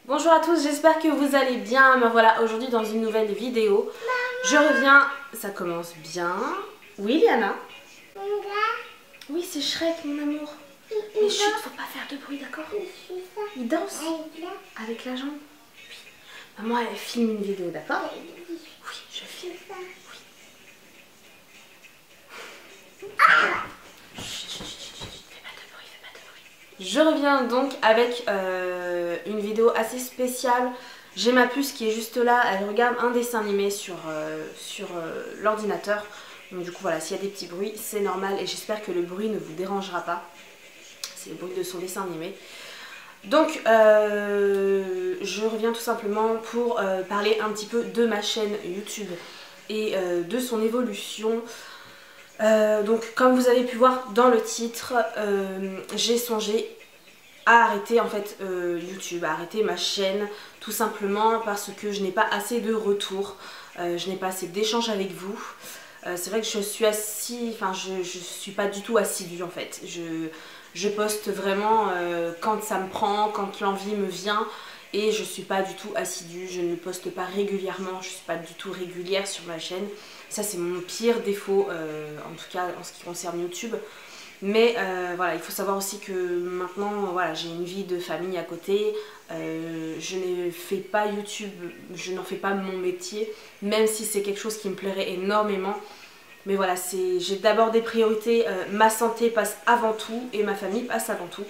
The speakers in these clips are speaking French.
Bonjour à tous, j'espère que vous allez bien. Me voilà aujourd'hui dans une nouvelle vidéo. Je reviens, ça commence bien. Oui Liana? Oui, c'est Shrek mon amour. Mais chut, faut pas faire de bruit, d'accord? Il danse avec la jambe. Oui. Maman elle filme une vidéo, d'accord? Oui, je filme. Oui. Je reviens donc avec une vidéo assez spéciale. J'ai ma puce qui est juste là, elle regarde un dessin animé sur l'ordinateur. Donc du coup voilà, s'il y a des petits bruits, c'est normal et j'espère que le bruit ne vous dérangera pas. C'est le bruit de son dessin animé. Donc je reviens tout simplement pour parler un petit peu de ma chaîne YouTube et de son évolution. Donc comme vous avez pu voir dans le titre, j'ai songé à arrêter en fait YouTube, à arrêter ma chaîne tout simplement parce que je n'ai pas assez de retours, je n'ai pas assez d'échanges avec vous. C'est vrai que je suis je suis pas du tout assidue en fait. Je poste vraiment quand ça me prend, quand l'envie me vient. Et je suis pas du tout assidue, je ne poste pas régulièrement, je suis pas du tout régulière sur ma chaîne. Ça c'est mon pire défaut, en tout cas en ce qui concerne YouTube. Mais voilà, il faut savoir aussi que maintenant, voilà, j'ai une vie de famille à côté. Je ne fais pas YouTube, je n'en fais pas mon métier, même si c'est quelque chose qui me plairait énormément. Mais voilà, j'ai d'abord des priorités, ma santé passe avant tout et ma famille passe avant tout.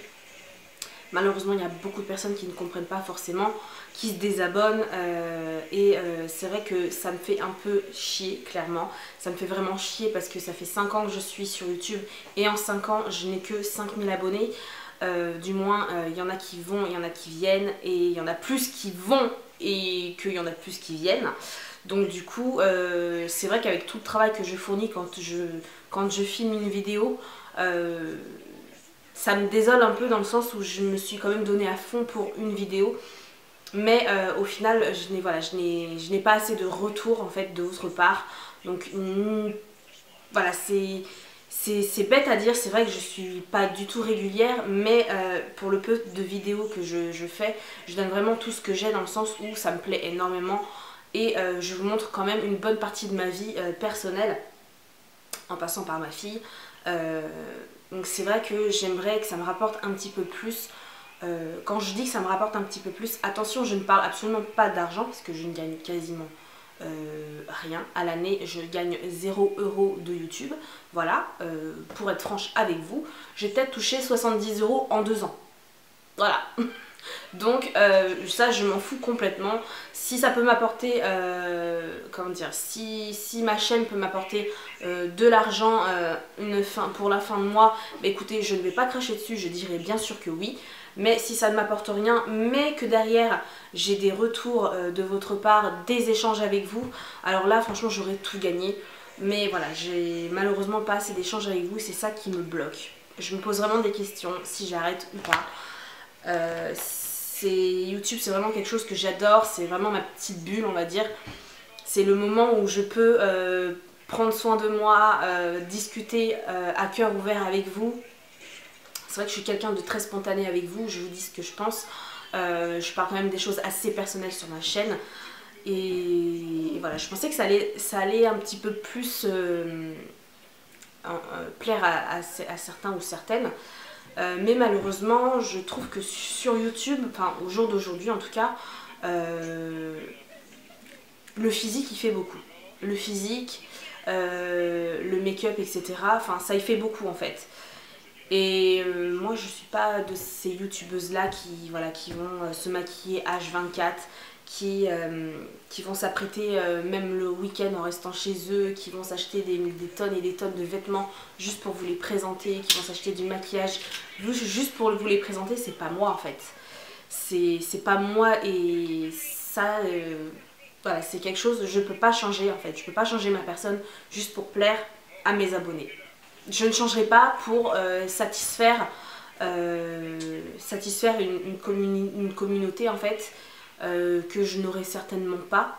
Malheureusement, il y a beaucoup de personnes qui ne comprennent pas forcément, qui se désabonnent c'est vrai que ça me fait un peu chier, clairement. Ça me fait vraiment chier parce que ça fait 5 ans que je suis sur YouTube et en 5 ans, je n'ai que 5000 abonnés. Du moins, il y en a qui vont, il y en a qui viennent et il y en a plus qui vont et qu'il y en a plus qui viennent. Donc du coup, c'est vrai qu'avec tout le travail que je fournis quand je filme une vidéo, ça me désole un peu dans le sens où je me suis quand même donné à fond pour une vidéo. Mais au final, je n'ai pas assez de retour en fait de votre part. Donc voilà, c'est bête à dire, c'est vrai que je suis pas du tout régulière. Mais pour le peu de vidéos que je fais, je donne vraiment tout ce que j'ai dans le sens où ça me plaît énormément. Et je vous montre quand même une bonne partie de ma vie personnelle en passant par ma fille. Donc c'est vrai que j'aimerais que ça me rapporte un petit peu plus. Quand je dis que ça me rapporte un petit peu plus, attention, je ne parle absolument pas d'argent parce que je ne gagne quasiment rien. À l'année, je gagne 0 € de YouTube. Voilà, pour être franche avec vous, j'ai peut-être touché 70 € en 2 ans. Voilà. Donc ça je m'en fous complètement. Si ça peut m'apporter, comment dire, si ma chaîne peut m'apporter de l'argent pour la fin de mois, bah écoutez, je ne vais pas cracher dessus, je dirais bien sûr que oui. Mais si ça ne m'apporte rien, mais que derrière j'ai des retours de votre part, des échanges avec vous, alors là franchement j'aurais tout gagné. Mais voilà, j'ai malheureusement pas assez d'échanges avec vous, c'est ça qui me bloque. Je me pose vraiment des questions si j'arrête ou pas. YouTube c'est vraiment quelque chose que j'adore, c'est vraiment ma petite bulle on va dire. C'est le moment où je peux prendre soin de moi, discuter à cœur ouvert avec vous. C'est vrai que je suis quelqu'un de très spontané avec vous, je vous dis ce que je pense. Je parle quand même des choses assez personnelles sur ma chaîne. Et voilà, je pensais que ça allait un petit peu plus plaire à certains ou certaines. Mais malheureusement, je trouve que sur YouTube, enfin au jour d'aujourd'hui en tout cas, le physique il fait beaucoup. Le physique, le make-up, etc. Enfin ça y fait beaucoup en fait. Et moi je suis pas de ces youtubeuses là qui vont se maquiller H24, qui vont s'apprêter même le week-end en restant chez eux, qui vont s'acheter des tonnes et des tonnes de vêtements juste pour vous les présenter, qui vont s'acheter du maquillage juste pour vous les présenter. C'est pas moi en fait, c'est pas moi et ça voilà, c'est quelque chose, je peux pas changer en fait, je peux pas changer ma personne juste pour plaire à mes abonnés. Je ne changerai pas pour satisfaire une communauté en fait que je n'aurai certainement pas.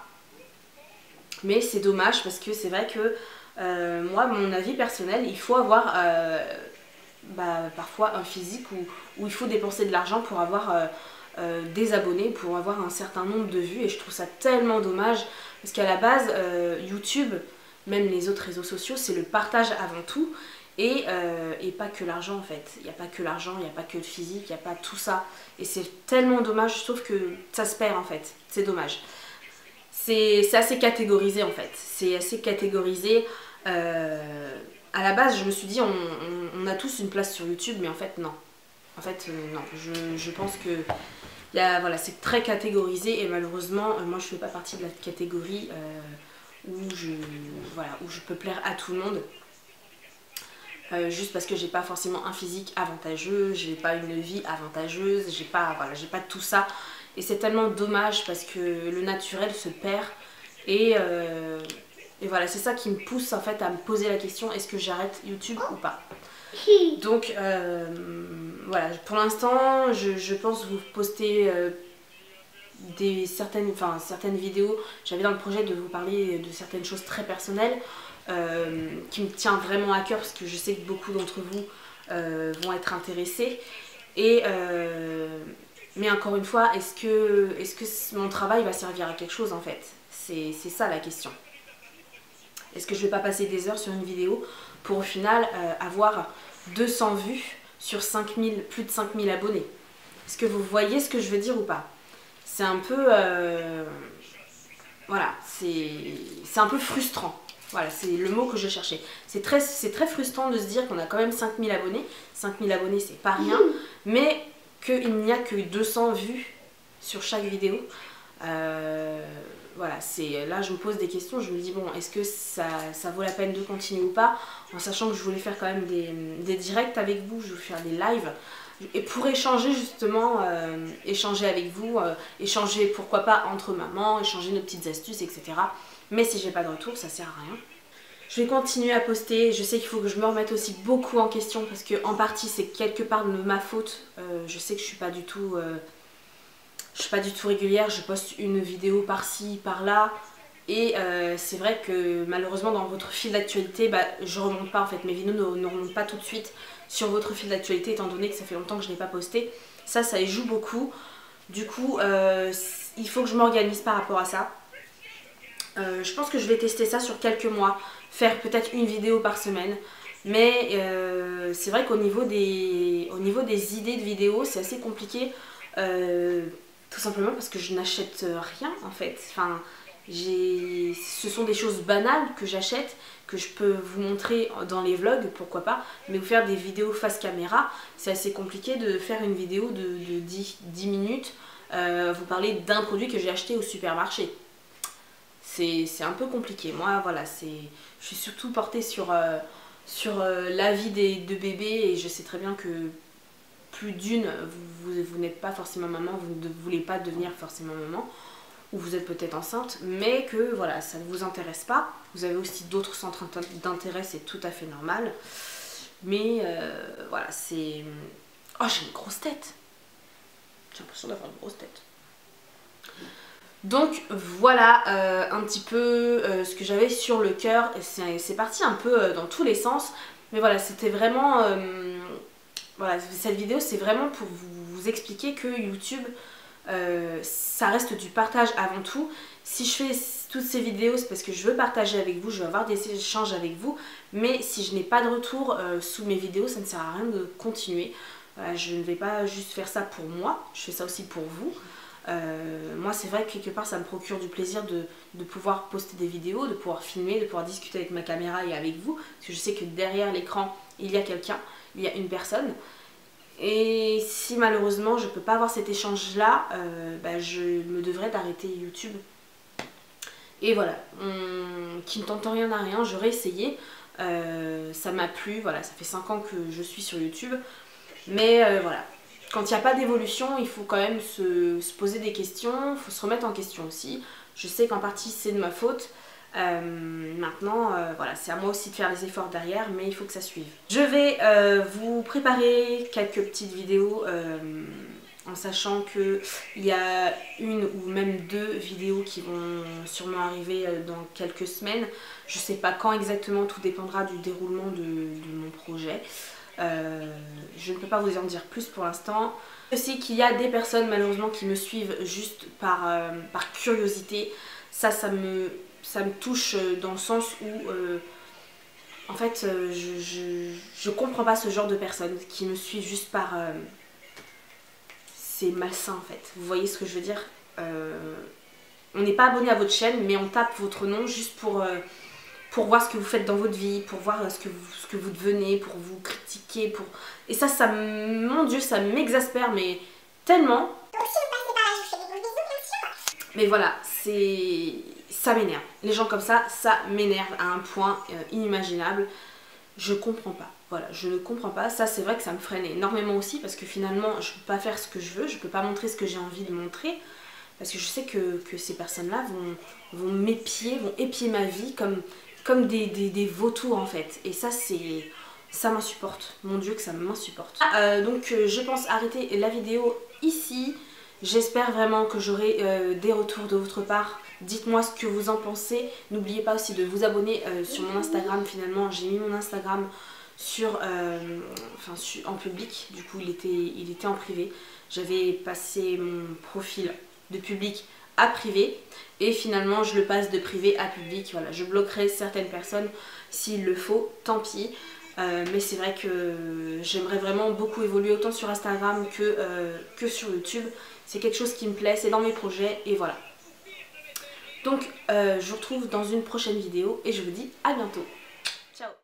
Mais c'est dommage parce que c'est vrai que moi, mon avis personnel, il faut avoir parfois un physique où il faut dépenser de l'argent pour avoir des abonnés, pour avoir un certain nombre de vues, et je trouve ça tellement dommage parce qu'à la base YouTube, même les autres réseaux sociaux, c'est le partage avant tout, et pas que l'argent en fait. Il n'y a pas que l'argent, il n'y a pas que le physique, il n'y a pas tout ça, et c'est tellement dommage, je trouve que ça se perd en fait, c'est dommage. C'est assez catégorisé en fait, c'est assez catégorisé. À la base je me suis dit on a tous une place sur YouTube, mais en fait non. En fait non, je pense que voilà, c'est très catégorisé, et malheureusement moi je fais pas partie de la catégorie où je peux plaire à tout le monde. Juste parce que j'ai pas forcément un physique avantageux, j'ai pas une vie avantageuse, j'ai pas tout ça. Et c'est tellement dommage parce que le naturel se perd, et voilà, c'est ça qui me pousse en fait à me poser la question, est-ce que j'arrête YouTube ou pas? Donc voilà, pour l'instant je pense vous poster certaines vidéos. J'avais dans le projet de vous parler de certaines choses très personnelles qui me tient vraiment à cœur, parce que je sais que beaucoup d'entre vous vont être intéressés. Mais encore une fois, est-ce que mon travail va servir à quelque chose en fait? C'est ça la question. Est-ce que je vais pas passer des heures sur une vidéo pour au final avoir 200 vues sur plus de 5000 abonnés? Est-ce que vous voyez ce que je veux dire ou pas? C'est un peu... voilà, c'est un peu frustrant. Voilà, c'est le mot que je cherchais. C'est très frustrant de se dire qu'on a quand même 5000 abonnés. 5000 abonnés, c'est pas rien. Mais qu'il n'y a que 200 vues sur chaque vidéo. Voilà, là je me pose des questions. Je me dis, bon, est-ce que ça vaut la peine de continuer ou pas? En sachant que je voulais faire quand même des directs avec vous. Je voulais faire des lives. Et pour échanger justement, échanger avec vous, échanger pourquoi pas entre mamans, échanger nos petites astuces, etc. Mais si j'ai pas de retour, ça sert à rien. Je vais continuer à poster. Je sais qu'il faut que je me remette aussi beaucoup en question, parce que en partie c'est quelque part de ma faute. Je sais que je suis pas du tout régulière. Je poste une vidéo par-ci, par-là. Et c'est vrai que malheureusement dans votre fil d'actualité, je remonte pas en fait. Mes vidéos ne remontent pas tout de suite sur votre fil d'actualité, étant donné que ça fait longtemps que je n'ai pas posté. Ça y joue beaucoup. Du coup, il faut que je m'organise par rapport à ça. Je pense que je vais tester ça sur quelques mois, faire peut-être une vidéo par semaine. Mais c'est vrai qu'au niveau des idées de vidéos, c'est assez compliqué. Tout simplement parce que je n'achète rien en fait. Enfin, ce sont des choses banales que j'achète, que je peux vous montrer dans les vlogs, pourquoi pas. Mais vous faire des vidéos face caméra, c'est assez compliqué de faire une vidéo de 10 minutes, vous parler d'un produit que j'ai acheté au supermarché. C'est un peu compliqué. Moi, voilà, je suis surtout portée sur la vie de bébés, et je sais très bien que plus d'une, vous n'êtes pas forcément maman, vous ne voulez pas devenir forcément maman, ou vous êtes peut-être enceinte, mais que voilà, ça ne vous intéresse pas. Vous avez aussi d'autres centres d'intérêt, c'est tout à fait normal. Mais voilà, c'est... Oh, j'ai une grosse tête. J'ai l'impression d'avoir une grosse tête. Donc voilà un petit peu ce que j'avais sur le cœur. C'est parti un peu dans tous les sens. Mais voilà, c'était vraiment... voilà, cette vidéo, c'est vraiment pour vous expliquer que YouTube... ça reste du partage avant tout. Si je fais toutes ces vidéos, c'est parce que je veux partager avec vous, je veux avoir des échanges avec vous, mais si je n'ai pas de retour sous mes vidéos, ça ne sert à rien de continuer. Je ne vais pas juste faire ça pour moi, je fais ça aussi pour vous. Moi c'est vrai que quelque part ça me procure du plaisir de pouvoir poster des vidéos, de pouvoir filmer, de pouvoir discuter avec ma caméra et avec vous, parce que je sais que derrière l'écran il y a quelqu'un, il y a une personne. Et si malheureusement je peux pas avoir cet échange là, je me devrais d'arrêter YouTube. Et voilà, qui ne tente rien à rien, j'aurais essayé, ça m'a plu, voilà, ça fait 5 ans que je suis sur YouTube. Mais voilà, quand il n'y a pas d'évolution, il faut quand même se poser des questions, il faut se remettre en question aussi. Je sais qu'en partie c'est de ma faute. Maintenant voilà, c'est à moi aussi de faire les efforts derrière, mais il faut que ça suive. Je vais vous préparer quelques petites vidéos en sachant qu'il y a une ou même 2 vidéos qui vont sûrement arriver dans quelques semaines. Je sais pas quand exactement, tout dépendra du déroulement de mon projet. Je ne peux pas vous en dire plus pour l'instant. Aussi qu'il y a des personnes malheureusement qui me suivent juste par curiosité. Ça me touche dans le sens où en fait je comprends pas ce genre de personnes qui me suivent juste par... c'est malsain en fait, vous voyez ce que je veux dire. On n'est pas abonné à votre chaîne mais on tape votre nom juste pour voir ce que vous faites dans votre vie, pour voir ce que vous devenez, pour vous critiquer, et ça mon Dieu, ça m'exaspère mais tellement. Donc si vous passez par là, je vous fais des gros bisous bien sûr. Mais voilà, ça m'énerve. Les gens comme ça m'énerve à un point inimaginable. Je comprends pas. Voilà, je ne comprends pas. Ça, c'est vrai que ça me freine énormément aussi parce que finalement, je peux pas faire ce que je veux, je peux pas montrer ce que j'ai envie de montrer parce que je sais que ces personnes-là vont m'épier, vont épier ma vie comme des vautours en fait. Et ça, ça m'insupporte. Mon Dieu, que ça m'insupporte. Donc, je pense arrêter la vidéo ici. J'espère vraiment que j'aurai des retours de votre part. Dites-moi ce que vous en pensez. N'oubliez pas aussi de vous abonner sur mon Instagram. Finalement, j'ai mis mon Instagram en public. Du coup, il était en privé. J'avais passé mon profil de public à privé. Et finalement, je le passe de privé à public. Voilà, je bloquerai certaines personnes s'il le faut. Tant pis. Mais c'est vrai que j'aimerais vraiment beaucoup évoluer autant sur Instagram que sur YouTube. C'est quelque chose qui me plaît, c'est dans mes projets et voilà. Donc je vous retrouve dans une prochaine vidéo et je vous dis à bientôt. Ciao.